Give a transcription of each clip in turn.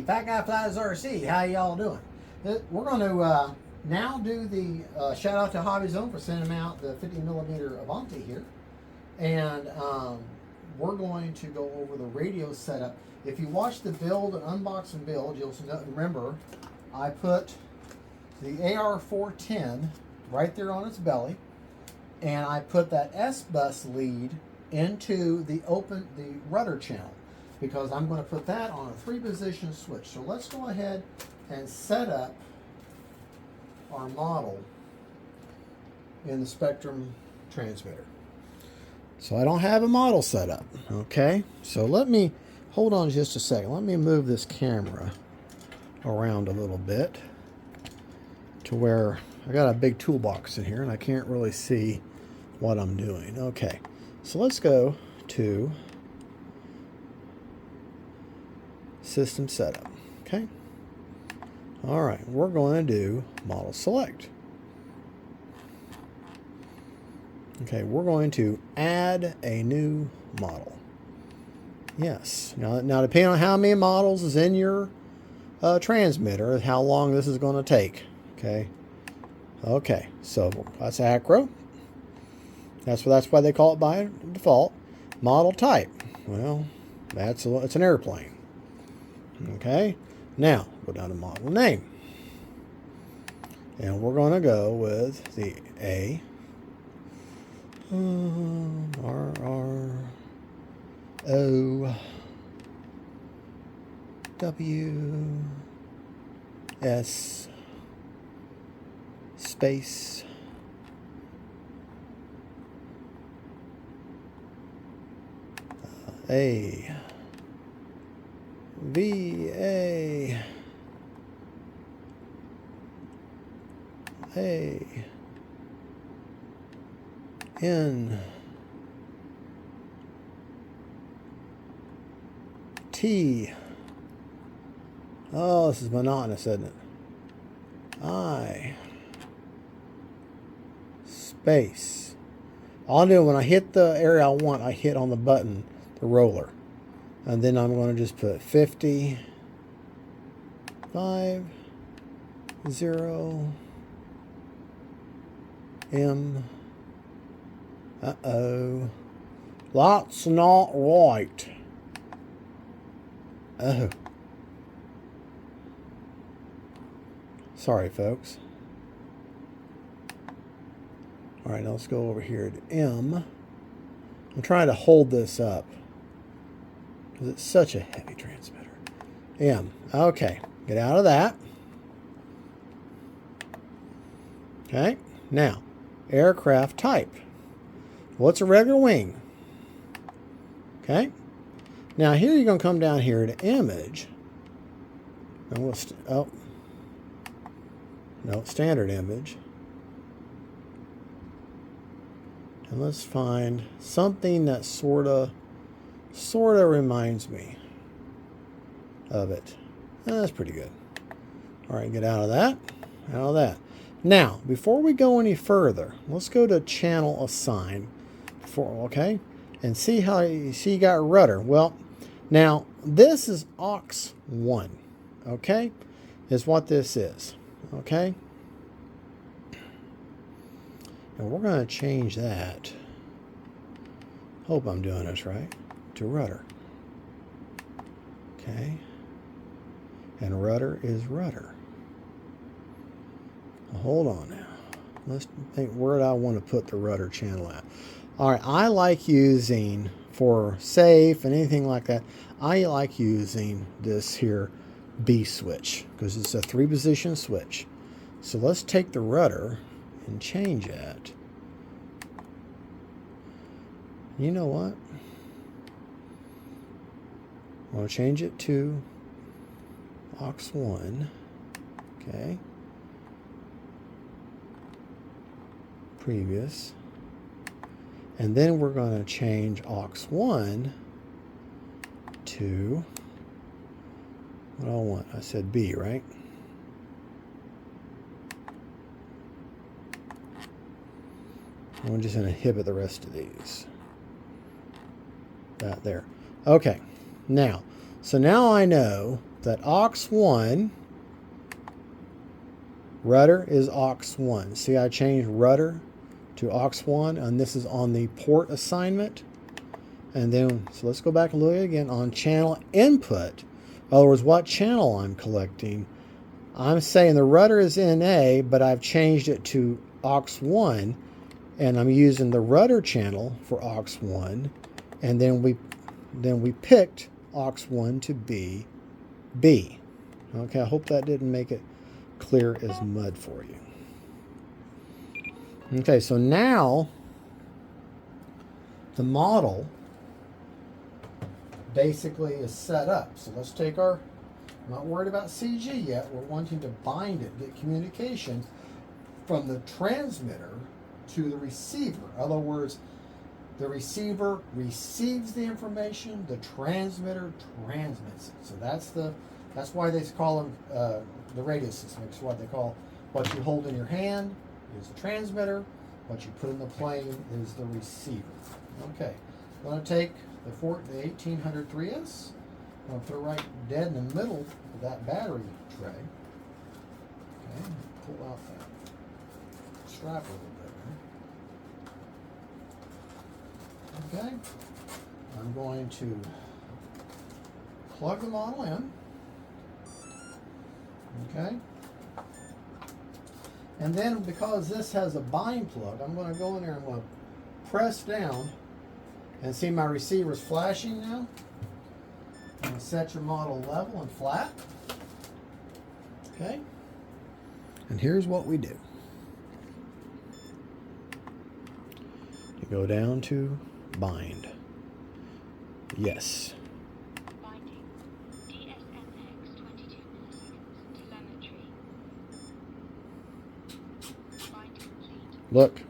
Fat Guy Flies RC. How y'all doing? We're going to now do the shout out to Hobby Zone for sending out the 50mm Avanti here. And we're going to go over the radio setup. If you watch the build and unboxing build, you'll remember I put the AR410 right there on its belly, and I put that S-bus lead into the rudder channel, because I'm going to put that on a 3-position switch. So let's go ahead and set up our model in the Spektrum transmitter. So I don't have a model set up, okay? So let me, hold on just a second. Let me move this camera around a little bit to where I got a big toolbox in here and I can't really see what I'm doing. Okay, so let's go to System Setup, okay? All right, we're going to do Model Select. Okay, we're going to add a new model. Yes. Now depending on how many models is in your transmitter, how long this is going to take. Okay. Okay. So that's acro. That's why they call it by default. Model type. Well, it's an airplane. Okay. Now go down to model name, and we're going to go with the A. RROW S space A V A N T. Oh, this is monotonous, isn't it? I space. All I'm doing when I hit the area I want, I hit on the button, the roller, and then I'm going to just put 50 5 0 M. Uh-oh. That's not right. Oh. Sorry, folks. All right, now let's go over here to M. I'm trying to hold this up because it's such a heavy transmitter. M. Okay, get out of that. Okay, now, aircraft type. What's a regular wing? Okay. Now here you're going to come down here to image. And we'll standard image. And let's find something that sort of reminds me of it. That's pretty good. All right, get out of that. Out of that. Now, before we go any further, let's go to channel assign. Okay, and see how you got rudder. Well, now this is aux 1. Okay, is what this is. Okay, and we're going to change that. Hope I'm doing this right. To rudder. Okay, and rudder is rudder. Hold on now. Let's think where do I want to put the rudder channel at. All right, I like using, for safe and anything like that, I like using this here B switch because it's a 3-position switch. So let's take the rudder and change that. You know what? I want to change it to aux 1. Okay. Previous. And then we're going to change aux 1 to, what do I want? I said B, right? I'm just going to inhibit the rest of these. That there. Okay. Now, so now I know that aux1 rudder is aux1. See, I changed rudder to aux1, and this is on the port assignment. And then, so let's go back and look again on channel input. In other words, what channel I'm collecting. I'm saying the rudder is NA, but I've changed it to aux1, and I'm using the rudder channel for aux1, and then we picked aux1 to be B. Okay, I hope that didn't make it clear as mud for you. Okay, so now the model basically is set up. So let's take our, I'm not worried about CG yet, we're wanting to bind it, get communication from the transmitter to the receiver. In other words, the receiver receives the information, the transmitter transmits it. So that's why they call them the radio system. It's what they call what you hold in your hand is the transmitter, what you put in the plane is the receiver. Okay, I'm going to take the 1800 3S. I'm going to put it right dead in the middle of that battery tray. Okay, pull out that strap a little bit. Okay, I'm going to plug the model in. Okay, and then because this has a bind plug, I'm going to go in there and I'm going to press down and see my receiver's flashing now. I'm going to set your model level and flat. Okay, and here's what we do. You go down to bind. Yes. Binding. DSMX 22 milliseconds. Telemetry. Binding complete. Look.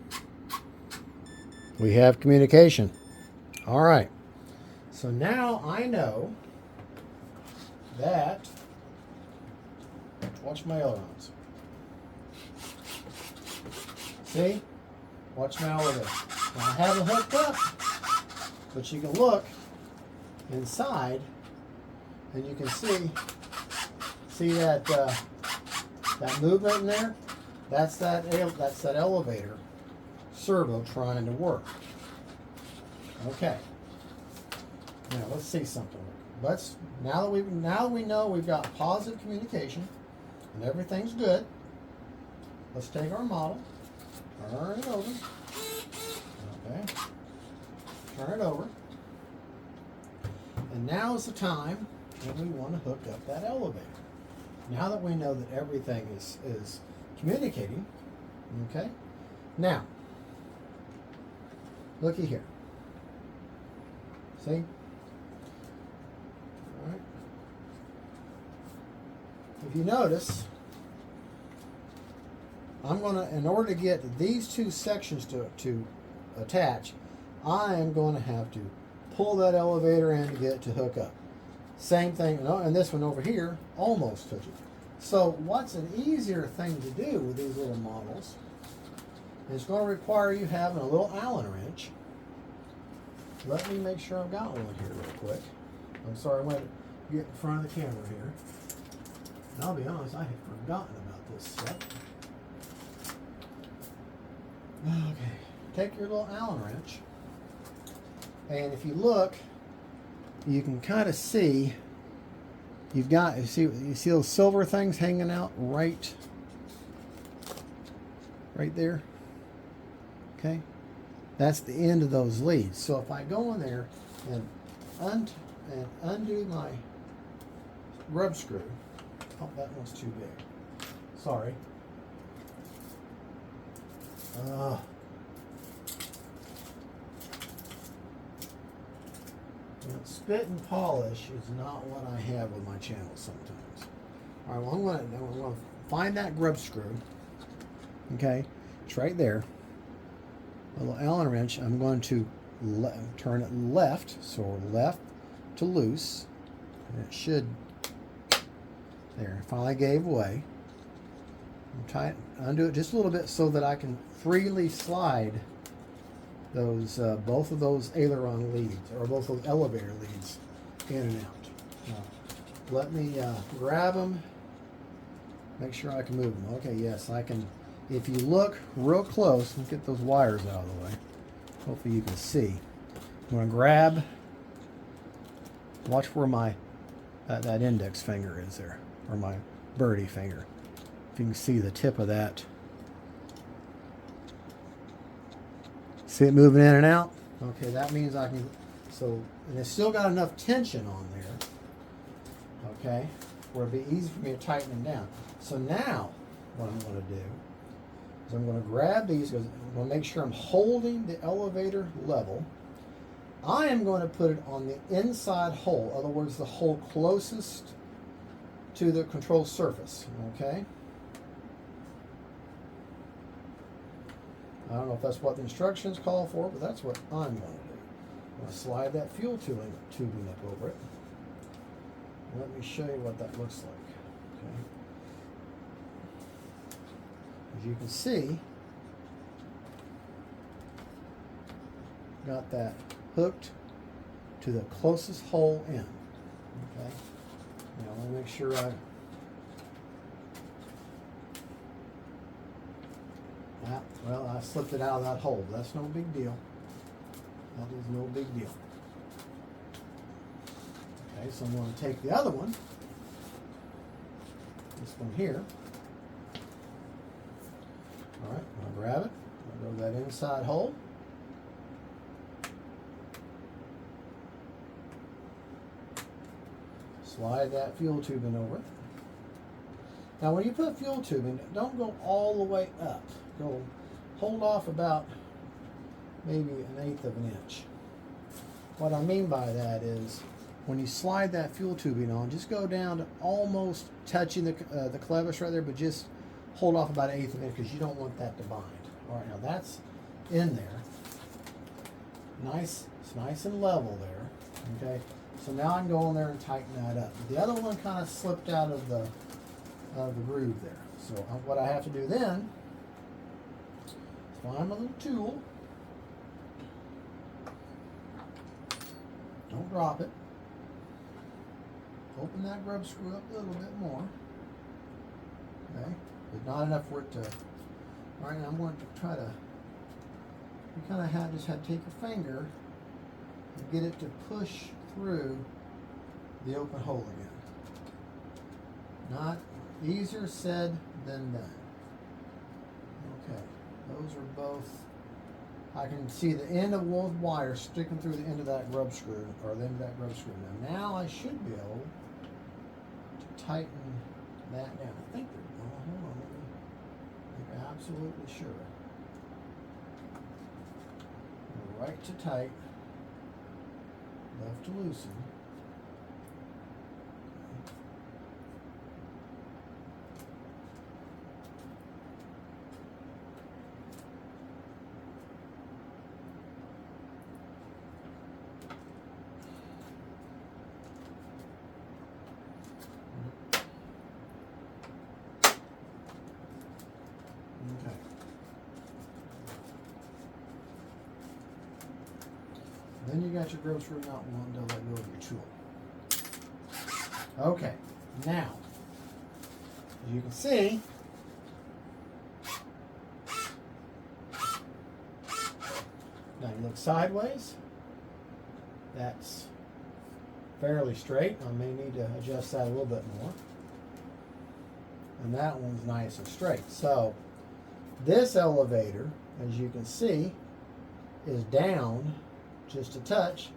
We have communication. All right. So now I know that, watch my ailerons. See? Watch my ailerons. Now I have it hooked up, but you can look inside and you can see that that movement in there. That's that elevator servo trying to work. Okay. Now let's see something. Now that we know we've got positive communication and everything's good. Let's take our model, turn it over. Okay. Turn it over. And now is the time when we want to hook up that elevator. Now that we know that everything is communicating, okay? Now, looky here. See? All right. If you notice, I'm going to, in order to get these two sections to attach, I am going to have to pull that elevator in to get it to hook up. Same thing, and this one over here almost touches. So what's an easier thing to do with these little models is going to require you having a little Allen wrench. Let me make sure I've got one here real quick. I'm sorry, I'm going to get in front of the camera here. And I'll be honest, I had forgotten about this step. Okay, take your little Allen wrench, and if you look, you can kind of see, you see those silver things hanging out right there? Okay? That's the end of those leads. So if I go in there and undo my rub screw, oh, that one's too big. Sorry. Spit and polish is not what I have with my channel sometimes. All right, well, I'm going to find that grub screw. Okay, it's right there. A little Allen wrench. I'm going to turn it left, so left to loose. And it should. There, finally gave way. Undo it just a little bit so that I can freely slide those both of those aileron leads, or both those elevator leads, in and out. Now, let me grab them. Make sure I can move them. Okay, yes, I can. If you look real close, let's get those wires out of the way. Hopefully you can see. I'm going to grab, watch where my that index finger is there, or my birdie finger. If you can see the tip of that. See it moving in and out? Okay, that means I can, so, and it's still got enough tension on there, okay, where it'd be easy for me to tighten them down. So now, what I'm going to do is I'm going to grab these, because I'm going to make sure I'm holding the elevator level. I am going to put it on the inside hole, in other words, the hole closest to the control surface, okay? I don't know if that's what the instructions call for, but that's what I'm going to do. I'm going to slide that fuel tubing up over it. Let me show you what that looks like. Okay. As you can see, got that hooked to the closest hole in. Okay. Now let me make sure well, I slipped it out of that hole. That's no big deal. That is no big deal. Okay, so I'm going to take the other one, this one here. All right, I'm going to grab it. I'll go to that inside hole. Slide that fuel tubing over. Now, when you put fuel tubing, don't go all the way up. Go hold off about maybe 1/8 of an inch. What I mean by that is when you slide that fuel tubing on, just go down to almost touching the clevis right there, but just hold off about 1/8 of an inch because you don't want that to bind. All right, now that's in there. Nice, it's nice and level there. Okay, so now I can go in there and tighten that up. The other one kind of slipped out of the groove there. So what I have to do then is find my little tool. Don't drop it. Open that grub screw up a little bit more. Okay, but not enough for it to. All right, now I'm going to try to. You kind of just have to take your finger and get it to push through the open hole again. Not easier said than done. Okay, those are both. I can see the end of one wire sticking through the end of that grub screw, or the end of that grub screw. Now I should be able to tighten that down. I think they're. Oh, hold on, let me make absolutely sure. Right to tight, left to loosen. Okay. Then you got your grub screw nut one to let go of your tool. Okay, now, as you can see, now you look sideways, that's fairly straight. I may need to adjust that a little bit more. And that one's nice and straight. So, this elevator, as you can see, is down just a touch,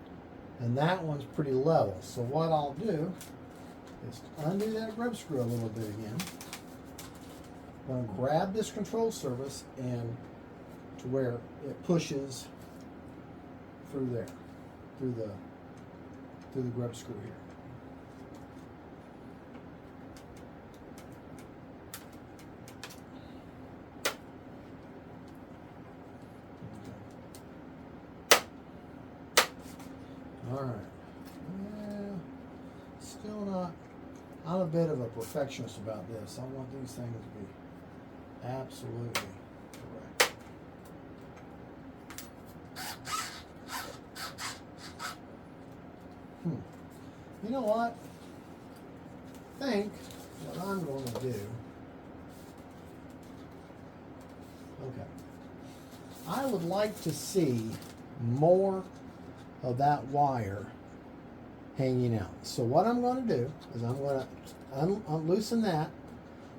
and that one's pretty level. So what I'll do is undo that grub screw a little bit again. I'm going to grab this control surface and to where it pushes through there, through the grub screw here. All right. Still not. I'm a bit of a perfectionist about this. I want these things to be absolutely correct. You know what? think what I'm going to do, okay, I would like to see more of that wire hanging out. So what I'm going to do is I'm going to unloosen that.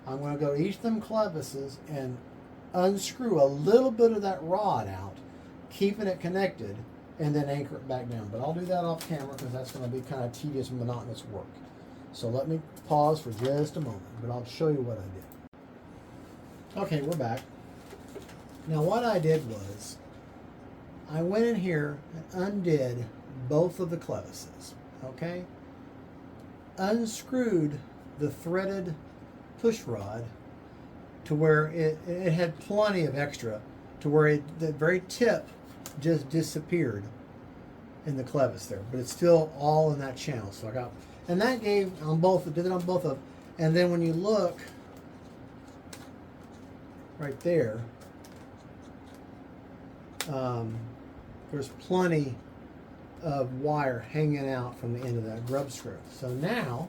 I'm going to go to each of them clevises and unscrew a little bit of that rod out, keeping it connected, and then anchor it back down. But I'll do that off camera because that's going to be kind of tedious and monotonous work. So let me pause for just a moment, but I'll show you what I did. Okay, we're back. Now what I did was I went in here and undid both of the clevises, okay? Unscrewed the threaded push rod to where it had plenty of extra, to where the very tip just disappeared in the clevis there, but it's still all in that channel. So I got, and that gave on both, did it on both of, and then when you look right there, there's plenty of wire hanging out from the end of that grub screw. So now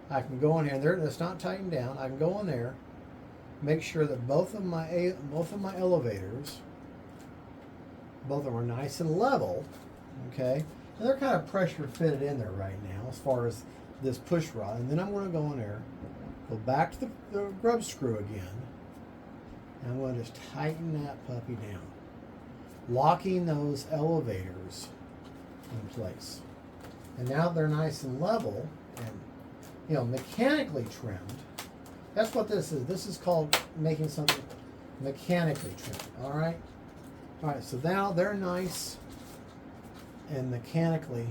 I can go in here, there it's not tightened down. I can go in there, make sure that both of my elevators, both of them are nice and level, okay? And they're kind of pressure fitted in there right now as far as this push rod. And then I'm going to go in there, go back to the grub screw again, and I'm going to just tighten that puppy down, locking those elevators in place. And now they're nice and level and, you know, mechanically trimmed. That's what this is. This is called making something mechanically trimmed. All right. All right. So now they're nice and mechanically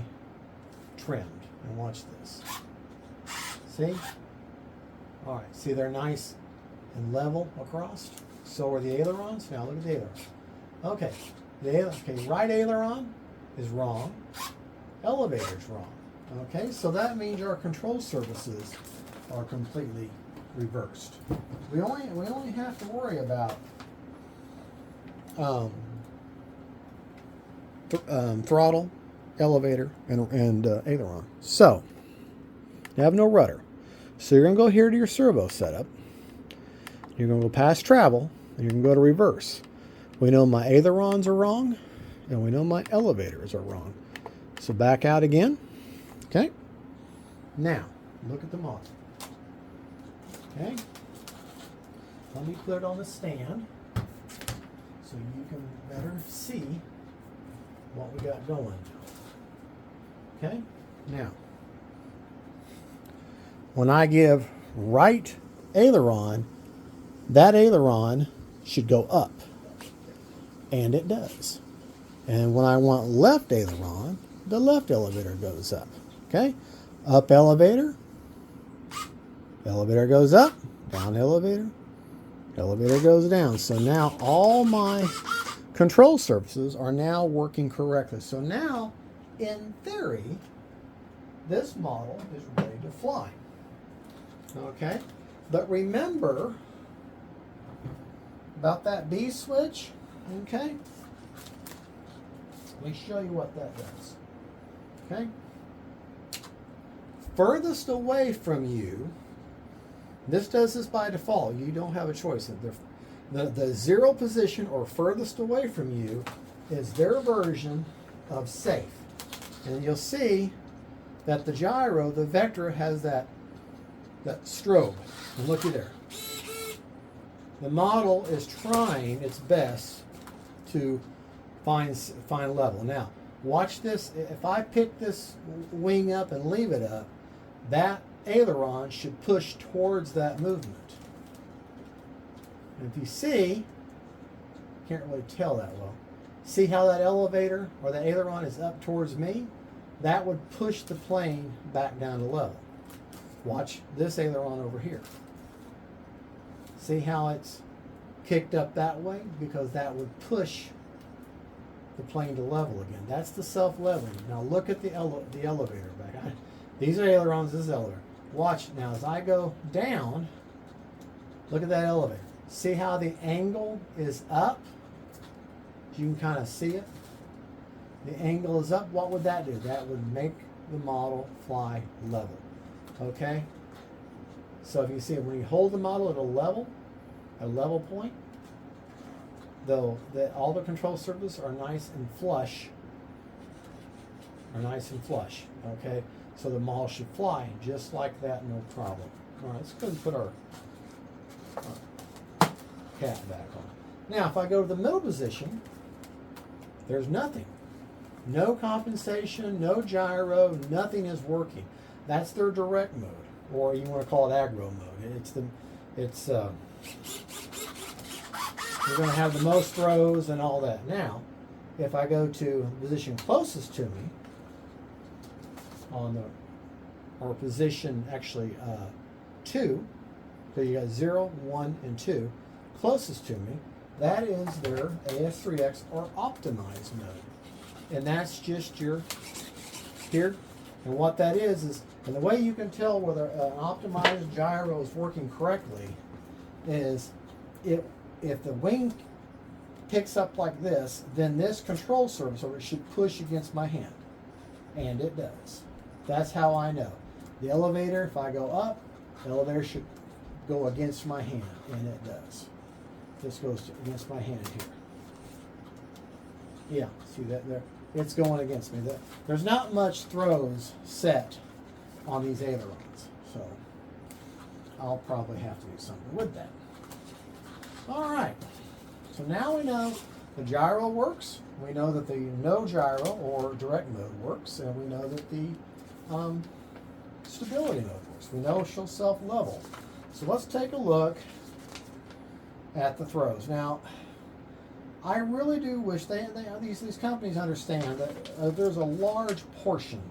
trimmed. And watch this. See? All right. See, they're nice and level across. So are the ailerons. Now look at the ailerons. Okay. Okay. Right aileron is wrong. Elevator's wrong. Okay. So that means our control surfaces are completely reversed. We only have to worry about throttle, elevator, and aileron. So you have no rudder. So you're going to go here to your servo setup. You're going to go past travel, and you're going to go to reverse. We know my ailerons are wrong, and we know my elevators are wrong. So back out again. Okay. Now look at the model. Okay, let me put it on the stand so you can better see what we got going. Okay, now when I give right aileron, that aileron should go up, and it does. And when I want left aileron, the left elevator goes up. Okay, up elevator. Elevator goes up, down elevator, elevator goes down. So now all my control surfaces are now working correctly. So now, in theory, this model is ready to fly. Okay? But remember about that B switch, okay? Let me show you what that does. Okay? Furthest away from you, this does this by default. You don't have a choice. The zero position or furthest away from you is their version of safe. And you'll see that the gyro, the Vector, has that strobe. And looky there. The model is trying its best to find level. Now, watch this. If I pick this wing up and leave it up, that aileron should push towards that movement. And if you see, can't really tell that well, see how that elevator or the aileron is up towards me? That would push the plane back down to level. Watch this aileron over here. See how it's kicked up that way? Because that would push the plane to level again. That's the self-leveling. Now look at the elevator back. These are ailerons, this is elevator. Watch now as I go down, look at that elevator. See how the angle is up? You can kind of see it. The angle is up. What would that do? That would make the model fly level. Okay? So if you see, when you hold the model at a level point, though all the control surfaces are nice and flush. Okay? So the model should fly just like that, no problem. All right, let's go and put our cap back on. Now, if I go to the middle position, there's nothing. No compensation, no gyro, nothing is working. That's their direct mode, or you want to call it aggro mode. You're going to have the most throws and all that. Now, if I go to the position closest to me, or position actually 2, so you got 0, 1, and 2, closest to me, that is their AS3X or optimized mode. And that's just your here. And what that is, and the way you can tell whether an optimized gyro is working correctly is if the wing picks up like this, then this control surface over it should push against my hand. And it does. That's how I know. The elevator, if I go up, the elevator should go against my hand, and it does. This goes against my hand here. Yeah, see that there? It's going against me. There's not much throws set on these ailerons, so I'll probably have to do something with that. All right, so now we know the gyro works. We know that the no gyro or direct mode works, and we know that the stability mode works. We know she'll self-level. So let's take a look at the throws. Now, I really do wish these companies understand that there's a large portion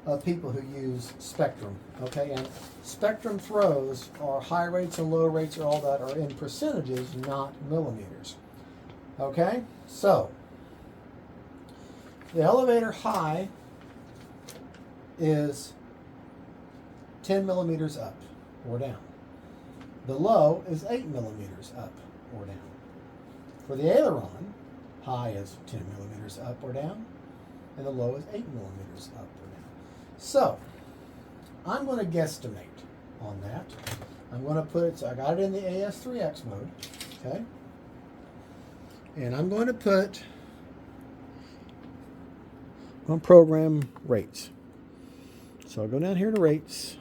of people who use Spektrum, okay? And Spektrum throws are high rates and low rates, or all that are in percentages, not millimeters, okay? So, the elevator high is 10 millimeters up or down. The low is 8 millimeters up or down. For the aileron, high is 10 millimeters up or down, and the low is 8 millimeters up or down. So, I'm going to guesstimate on that. I'm going to put it, so I got it in the AS3X mode, okay? And I'm going to I'm going to program rates. So I'll go down here to rates,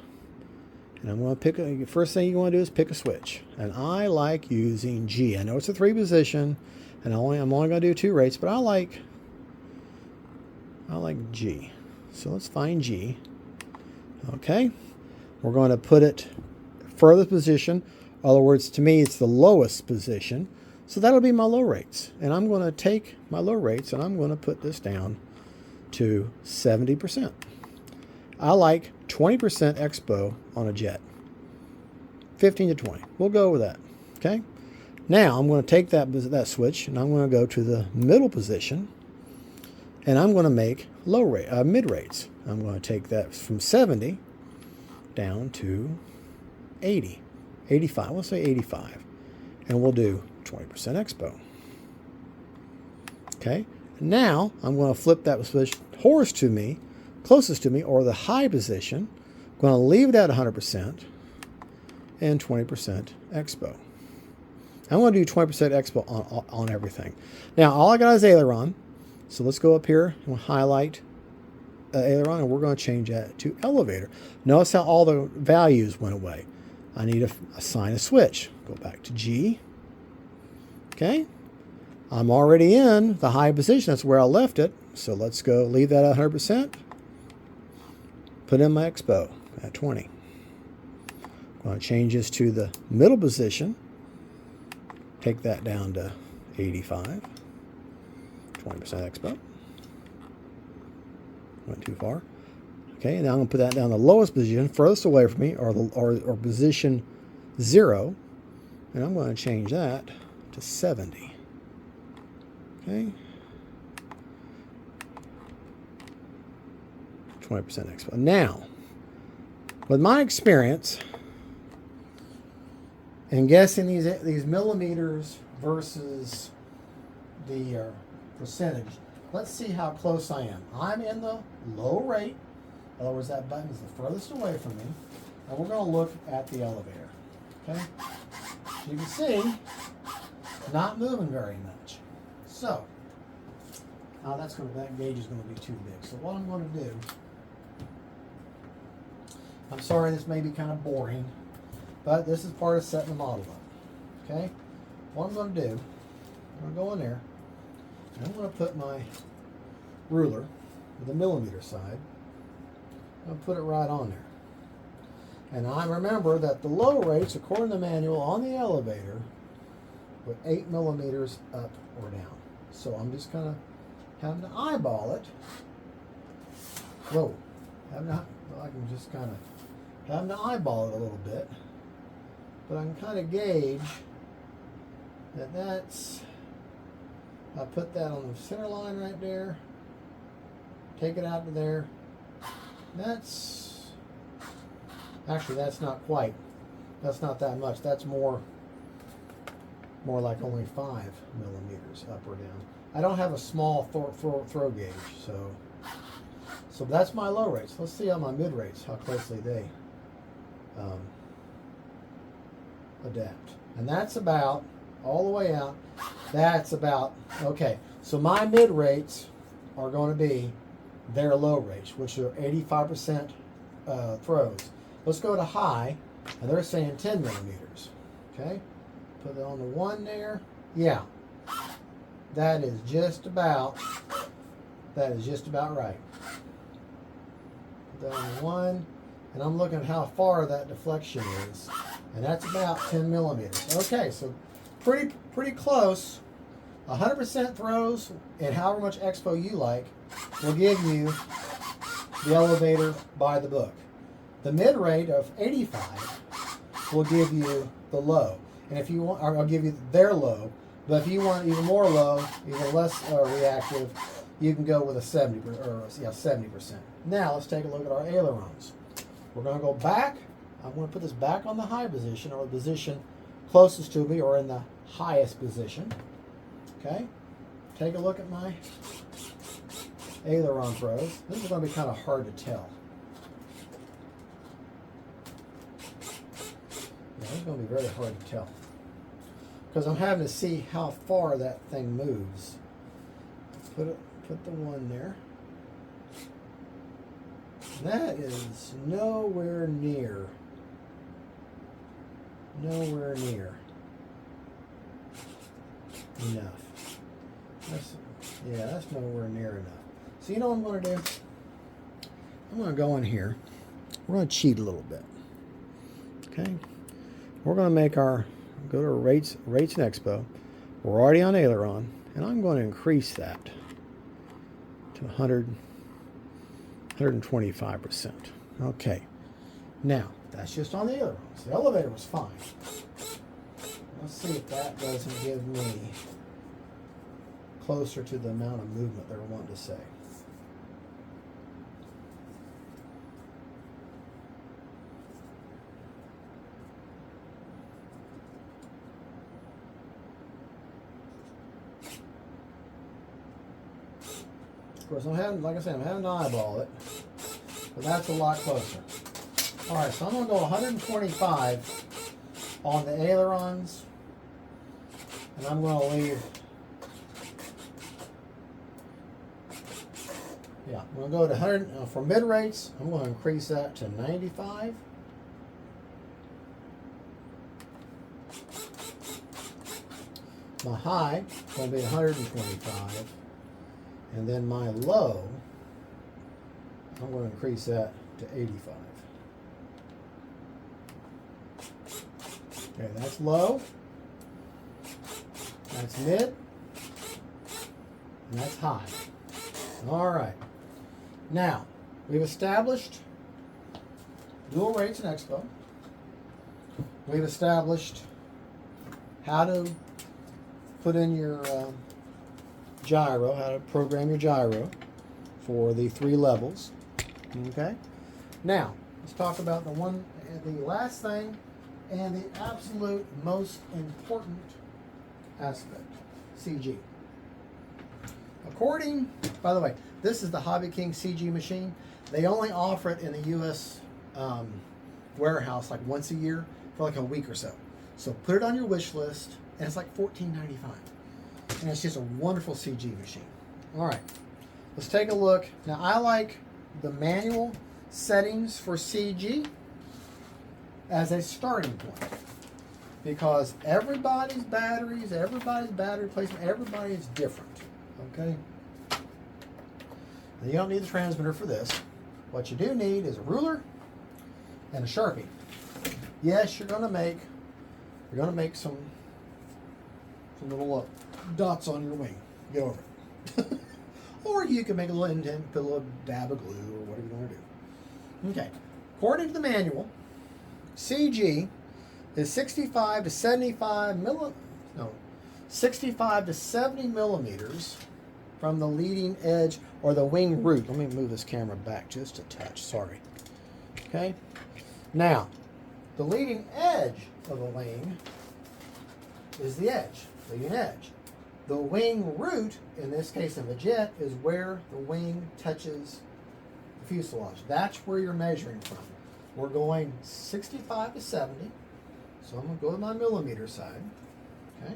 and I'm going to first thing you want to do is pick a switch. And I like using G. I know it's a 3 position, and I'm only going to do 2 rates, but I like G. So let's find G. Okay. We're going to put it furthest position. In other words, to me, it's the lowest position. So that'll be my low rates. And I'm going to take my low rates, and I'm going to put this down to 70%. I like 20% expo on a jet. 15 to 20. We'll go with that. Okay. Now I'm going to take that switch, and I'm going to go to the middle position, and I'm going to make mid rates. I'm going to take that from 70 down to 80, 85. Let's say 85, and we'll do 20% expo. Okay. Now I'm going to flip that switch closest to me, or the high position. I'm going to leave it at 100% and 20% expo. I'm going to do 20% expo on everything. Now, all I got is aileron. So let's go up here and we'll highlight aileron, and we're going to change that to elevator. Notice how all the values went away. I need to assign a switch. Go back to G. Okay. I'm already in the high position. That's where I left it. So let's go leave that at 100%. Put in my expo at 20. I'm going to change this to the middle position. Take that down to 85. 20% expo. Went too far. Okay, now I'm going to put that down the lowest position, furthest away from me, or position 0. And I'm going to change that to 70. Okay. 20% expo. Now, with my experience in guessing these millimeters versus the percentage, let's see how close I am. I'm in the low rate, In other words, that button is the furthest away from me. And we're going to look at the elevator. Okay? So you can see, not moving very much. So, now that gauge is going to be too big. So what I'm going to do, I'm sorry this may be kind of boring, but this is part of setting the model up. Okay? What I'm going to do, I'm going to go in there, and I'm going to put my ruler with the millimeter side. I'm going to put it right on there. And I remember that the low rates, according to the manual on the elevator, were 8 millimeters up or down. So I'm just kind of having to eyeball it. Whoa. I can just kind of having to eyeball it a little bit. But I can kind of gauge that that's, I put that on the center line right there. Take it out to there. That's, actually that's not quite, that's not that much. That's more like only 5 millimeters up or down. I don't have a small throw gauge, so that's my low rates. Let's see on my mid rates, how closely they adapt. And that's about, all the way out, that's about, okay, so my mid rates are going to be their low rates, which are 85% throws. Let's go to high, and they're saying 10 millimeters. Okay, put it on the 1 there. Yeah, that is just about right. Put that on the 1, and I'm looking at how far that deflection is, and that's about 10 millimeters. Okay, so pretty close. 100% throws and however much expo you like will give you the elevator by the book. The mid rate of 85 will give you the low, and if you want, I'll give you their low. But if you want even more low, even less reactive, you can go with a 70%. Now let's take a look at our ailerons. We're going to go back. I'm going to put this back on the high position, or the position closest to me, or in the highest position. Okay, take a look at my aileron throws. This is going to be kind of hard to tell. Yeah, it's going to be very hard to tell because I'm having to see how far that thing moves. Put the 1 there. That is nowhere near enough. That's nowhere near enough. So you know what I'm going to do? I'm going to go in here. We're going to cheat a little bit. Okay? We're going to make go to rates and expo. We're already on aileron, and I'm going to increase that to 125%. Okay. Now, that's just on the ailerons. The elevator was fine. Let's see if that doesn't give me closer to the amount of movement they're wanting to say. Of course, like I said, I'm having to eyeball it, but that's a lot closer. All right, so I'm going to go 125 on the ailerons, and I'm going to leave. Yeah, I'm going to go to 100 for mid rates. I'm going to increase that to 95. My high is going to be 125. And then my low, I'm going to increase that to 85. Okay, that's low. That's mid. And that's high. All right. Now, we've established dual rates in expo. We've established how to put in your gyro, how to program your gyro for the 3 levels. Okay? Now, let's talk about the last thing and the absolute most important aspect, CG. By the way, this is the Hobby King CG machine. They only offer it in the U.S. Warehouse like once a year for like a week or so. So put it on your wish list, and it's like $14.95. And it's just a wonderful CG machine. All right, let's take a look. Now, I like the manual settings for CG as a starting point, because everybody's battery placement, everybody is different, okay? And you don't need the transmitter for this. What you do need is a ruler and a Sharpie. Yes, you're gonna make some little dots on your wing. Get over it. Or you can make a little indent, put a little dab of glue or whatever you want to do. Okay, according to the manual, CG is 65 to 70 millimeters from the leading edge or the wing root. Let me move this camera back just a touch, sorry. Okay, now the leading edge of the wing is the leading edge. The wing root, in this case of a jet, is where the wing touches the fuselage. That's where you're measuring from. We're going 65 to 70. So I'm going to go to my millimeter side. Okay.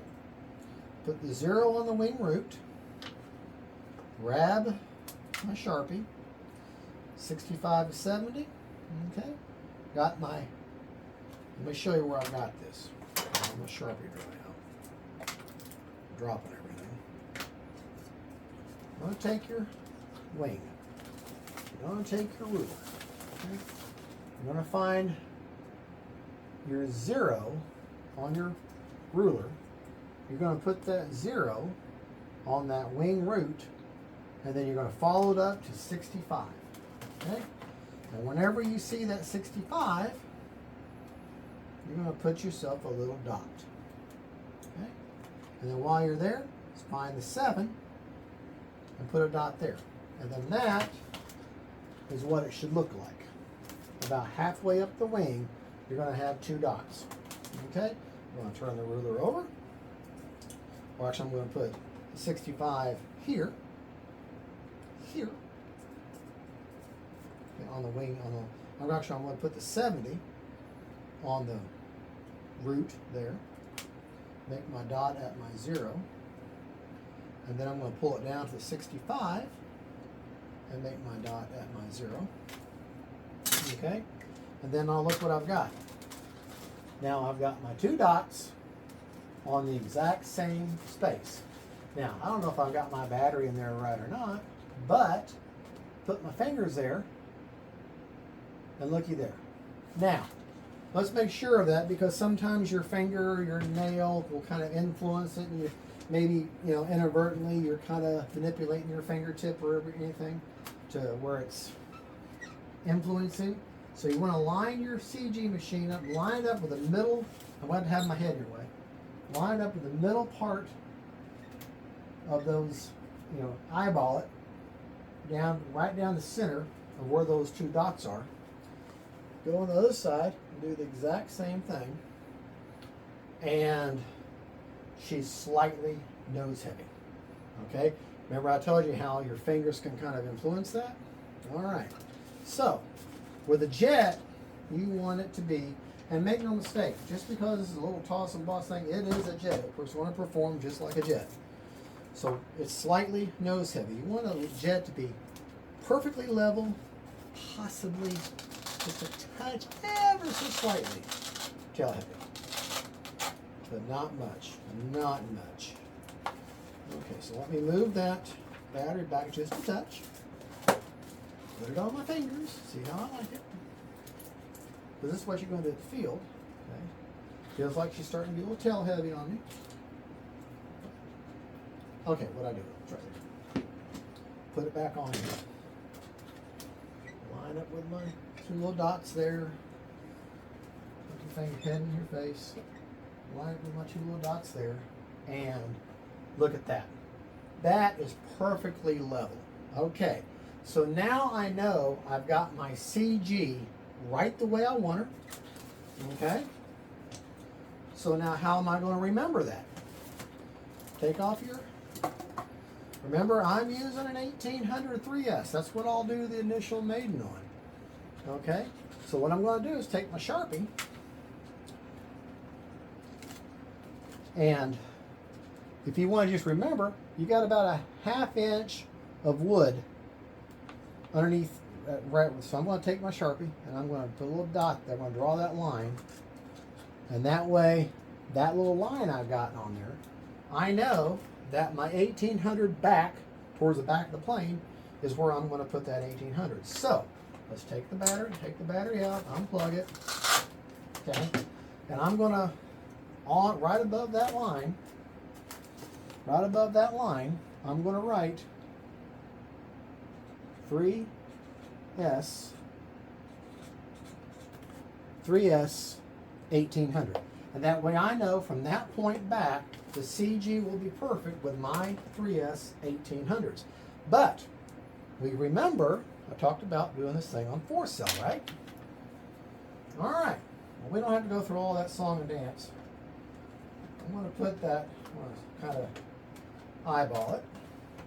Put the 0 on the wing root. Grab my Sharpie. 65 to 70. Okay. Got my, let me show you where I got this. I'm a Sharpie dry out. Dropping everything. I'm going to take your wing. You're going to take your ruler. Okay. You're going to find your 0 on your ruler. You're going to put that 0 on that wing root, and then you're going to follow it up to 65. Okay? And whenever you see that 65, you're going to put yourself a little dot. Okay? And then while you're there, find the 7 and put a dot there. And then that is what it should look like. About halfway up the wing, you're going to have 2 dots. Okay? I'm going to turn the ruler over. Or actually, I'm going to put 65 here. Here. Okay, on the wing. I'm going to put the 70 on the root there. Make my dot at my 0. And then I'm going to pull it down to the 65 and make my dot at my 0. Okay? And then I'll look what I've got. Now I've got my 2 dots on the exact same space. Now, I don't know if I've got my battery in there right or not, but put my fingers there and looky there. Now, let's make sure of that, because sometimes your finger or your nail will kind of influence it, and you maybe, inadvertently you're kind of manipulating your fingertip or anything to where it's influencing. So you want to line your CG machine up, line it up with the middle. I'm going to have my head your way. Line it up with the middle part of those, eyeball it down, right down the center of where those 2 dots are. Go on the other side and do the exact same thing. And she's slightly nose heavy. Okay? Remember I told you how your fingers can kind of influence that? All right. So, with a jet, you want it to be, and make no mistake, just because it's a little toss and boss thing, it is a jet. Of course, you want to perform just like a jet. So, it's slightly nose heavy. You want a jet to be perfectly level, possibly just a touch, ever so slightly tail heavy. But not much. Not much. Okay, so let me move that battery back just a touch. Put it on my fingers. See how I like it. Because this is what you're going to do at the field. Okay. Feels like she's starting to get a little tail heavy on me. Okay, what I do? It's right there. Put it back on here. Line up with my 2 little dots there. Put your finger head in your face. Line up with my 2 little dots there. And look at that. That is perfectly level. Okay. So now I know I've got my CG right the way I want her. Okay? So now how am I going to remember that? Take off your Remember, I'm using an 1800 3S. That's what I'll do the initial maiden on. Okay? So what I'm going to do is take my Sharpie and if you want to just remember, you got about a 1/2 inch of wood underneath. Right, so I'm going to take my Sharpie and I'm going to put a little dot there. I'm going to draw that line. And that way, that little line I've gotten on there, I know that my 1800 back, towards the back of the plane, is where I'm going to put that 1800. So, let's take the battery out, unplug it, okay? And I'm going to, right above that line, I'm going to write 3S 1800. And that way I know from that point back, the CG will be perfect with my 3S 1800s. But we remember, I talked about doing this thing on 4-cell, right? All right. Well, we don't have to go through all that song and dance. I'm going to put that, I'm going to kind of eyeball it.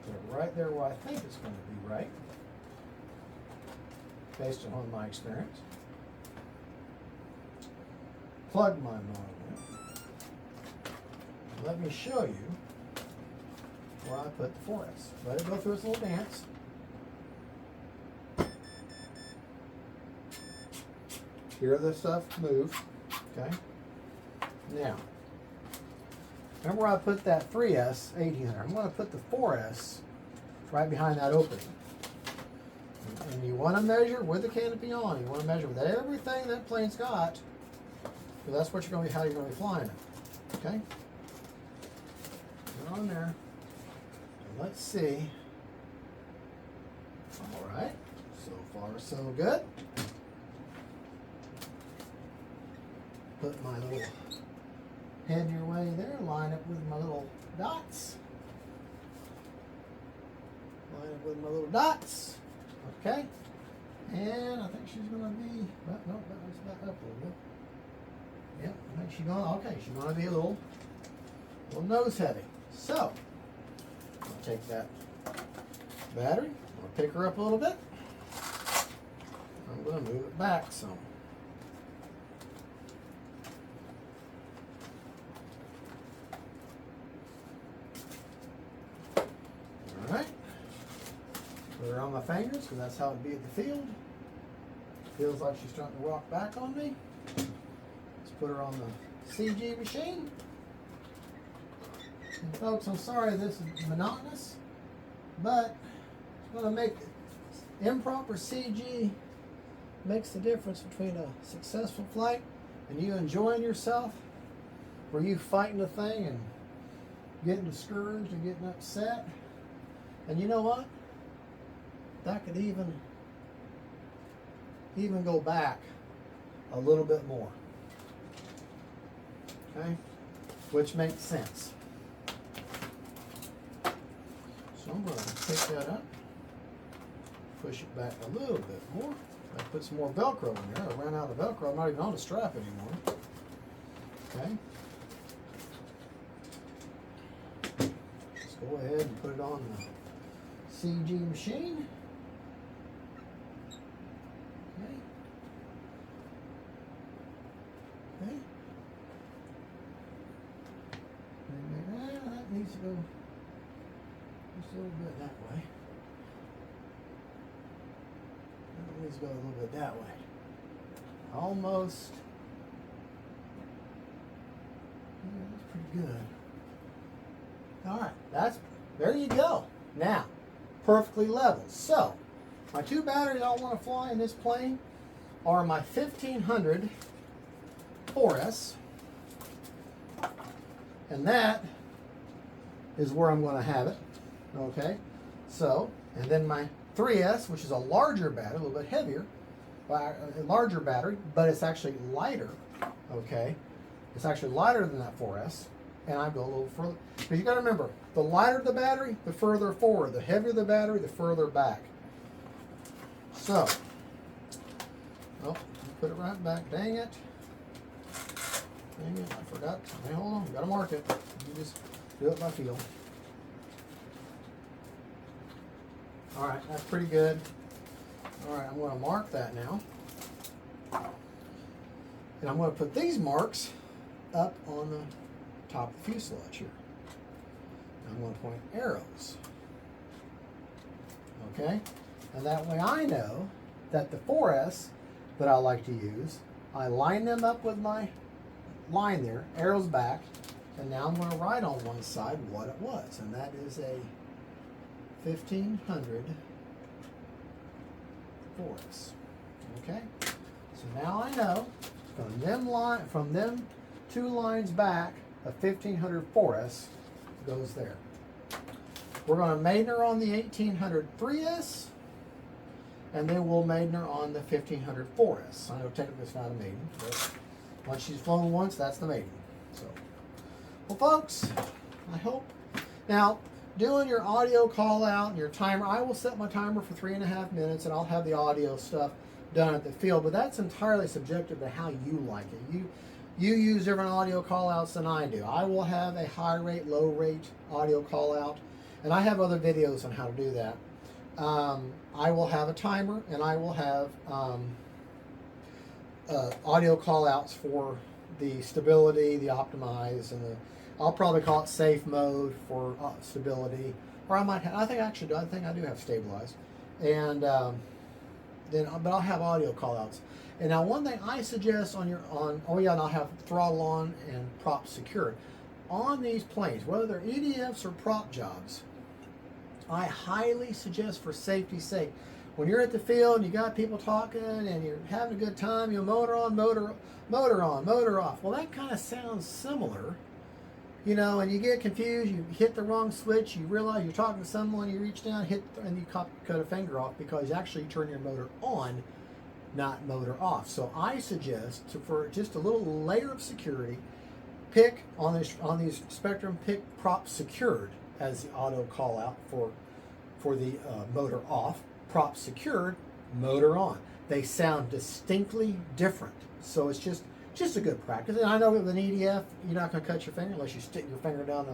Put it right there where I think it's going to be right, based on my experience. Plug my model in. Let me show you where I put the 4S. Let it go through its little dance. Hear the stuff move. Okay. Now, remember where I put that 3S 1800. I'm going to put the 4S right behind that opening. And you want to measure with the canopy on. You want to measure with everything that plane's got. So that's what you're going to be, how you're going to be flying it. Okay? Put it on there. And let's see. All right. So far, so good. Put my little head your way there. Line it with my little dots. Line it with my little dots. Okay. And I think she's going to be, well, no, let's back up a little bit. Yep, I think she's going to, okay, she's going to be a little nose heavy. So, I'll take that battery, I'll pick her up a little bit. I'm going to move it back some. All right. Put her on my fingers because that's how it'd be at the field. Feels like she's starting to rock back on me. Put her on the CG machine. And folks, I'm sorry this is monotonous, but it's going to make improper CG makes the difference between a successful flight and you enjoying yourself, or you fighting the thing and getting discouraged and getting upset. And you know what? That could even go back a little bit more. Okay, which makes sense. So I'm going to pick that up, push it back a little bit more. I put some more Velcro in there. I ran out of Velcro. I'm not even on the strap anymore. Okay. Let's go ahead and put it on the CG machine. Okay. Okay. That needs to go just a little bit that way. That needs to go a little bit that way. Almost. Yeah, that's pretty good. All right, there you go. Now, perfectly level. So, my two batteries I want to fly in this plane are my 1500 4S. And that is where I'm going to have it. Okay, so, and then my 3S, which is a larger battery, a little bit heavier, a larger battery, but it's actually lighter. Okay, it's actually lighter than that 4S, and I go a little further. Because you got to remember, the lighter the battery, the further forward. The heavier the battery, the further back. So, oh, put it right back. Dang it. Dang it, I forgot. Hey, hold on, gotta mark it. You just do it by feel. All right, that's pretty good. All right, I'm going to mark that now. And I'm going to put these marks up on the top of the fuselage here. I'm going to point arrows. Okay? And that way I know that the 4S that I like to use, I line them up with my line there, arrows back, and now I'm going to write on one side what it was. And that is a 1500 4S. Okay? So now I know from them two lines back, a 1500 4S goes there. We're going to maiden on the 1800 3S, and then we'll maiden on the 1500 4S. I know technically it's not a maiden, but once she's flown once, that's the maiden. So, well, folks, I hope. Now, doing your audio call out and your timer, I will set my timer for 3.5 minutes, and I'll have the audio stuff done at the field, but that's entirely subjective to how you like it. You use different audio call outs than I do. I will have a high rate, low rate audio call out, and I have other videos on how to do that. I will have a timer, and I will have audio call outs for the stability, the optimize, and I'll probably call it safe mode for stability, or I might have, I think I do have stabilized, and but I'll have audio call outs. And now one thing I suggest and I'll have throttle on and prop secured. On these planes, whether they're EDFs or prop jobs, I highly suggest, for safety's sake, when you're at the field and you got people talking and you're having a good time, you motor on, motor on, motor off. Well, that kind of sounds similar, you know, and you get confused, you hit the wrong switch, you realize you're talking to someone, you reach down, and you cut a finger off because you actually turn your motor on, not motor off. So I suggest, for just a little layer of security, pick on these Spektrum, pick prop secured as the auto call out for the motor off, prop secured, motor on. They sound distinctly different. So it's just a good practice. And I know with an EDF, you're not going to cut your finger unless you stick your finger down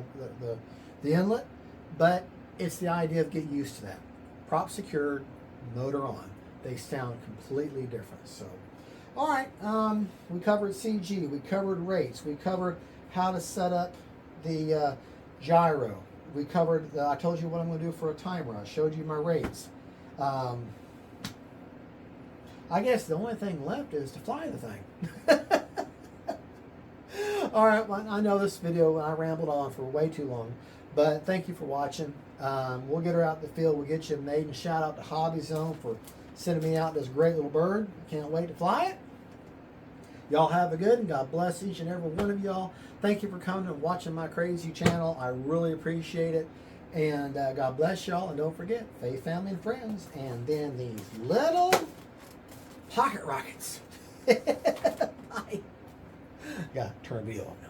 the inlet, but it's the idea of getting used to that. Prop secured, motor on. They sound completely different. So, all right, we covered CG, we covered rates, we covered how to set up the gyro. We covered, I told you what I'm going to do for a timer. I showed you my rates. I guess the only thing left is to fly the thing. All right, well, I know this video, I rambled on for way too long, but thank you for watching. We'll get her out in the field. We'll get you a maiden. Shout out to Hobby Zone for sending me out this great little bird. Can't wait to fly it. Y'all have a good, and God bless each and every one of y'all. Thank you for coming and watching my crazy channel. I really appreciate it. And God bless y'all. And don't forget, faith, family, and friends. And then these little pocket rockets. Bye. Got to turn the video on now.